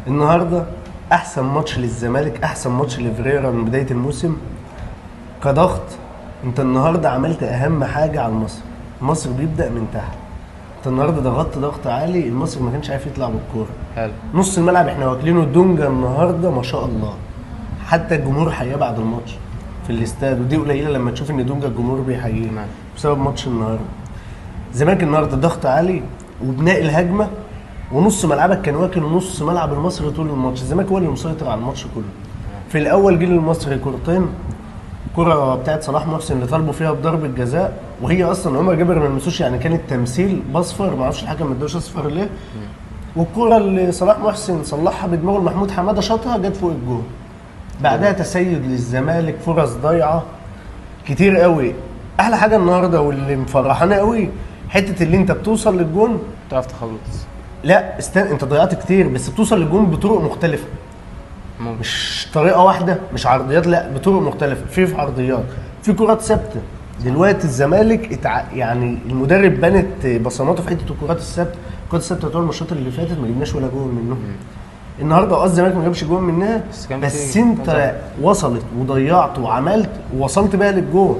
النهارده احسن ماتش للزمالك، احسن ماتش لفريرا من بدايه الموسم كضغط. انت النهارده عملت اهم حاجه على المصري. مصر بيبدا من تحت. انت النهارده ضغطت ضغط عالي، المصري ما كانش عارف يطلع بالكوره. حلو. نص الملعب احنا واكلينه دونجا النهارده ما شاء الله. حتى الجمهور حياه بعد الماتش في الاستاد، ودي قليله لما تشوف ان دونجا الجمهور بيحييه نعم. بسبب ماتش النهارده. الزمالك النهارده ضغط عالي وبناء الهجمه، ونص ملعبك كان واكل نص ملعب المصري طول الماتش. الزمالك هو اللي مسيطر على الماتش كله. في الاول جيل المصري كورتين، كرة بتاعت صلاح محسن اللي طالبوا فيها بضربة جزاء، وهي اصلا عمر جابر ما لمسوش، يعني كانت تمثيل باصفر، ما اعرفش الحكم ما ادوش اصفر ليه. والكرة اللي صلاح محسن صلحها بدماغه محمود حماده شاطها جت فوق الجول. بعدها تسيد للزمالك، فرص ضايعه كتير قوي. احلى حاجه النهارده واللي مفرحانا قوي حته اللي انت بتوصل للجون. تعرف تخلص. لا استنى، انت ضيعت كتير بس بتوصل للجون بطرق مختلفه، مش طريقه واحده، مش عرضيات، لا بطرق مختلفه. في عرضيات، في كرات ثابته. دلوقتي الزمالك يعني المدرب بنت بصماته في حته الكرات الثابته. الكرات الثابته بتوع الماتشات اللي فاتت ما جبناش ولا جول منهم. النهارده الزمالك ما جابش جول منها، بس انت وصلت وضيعت وعملت ووصلت بقى للجول.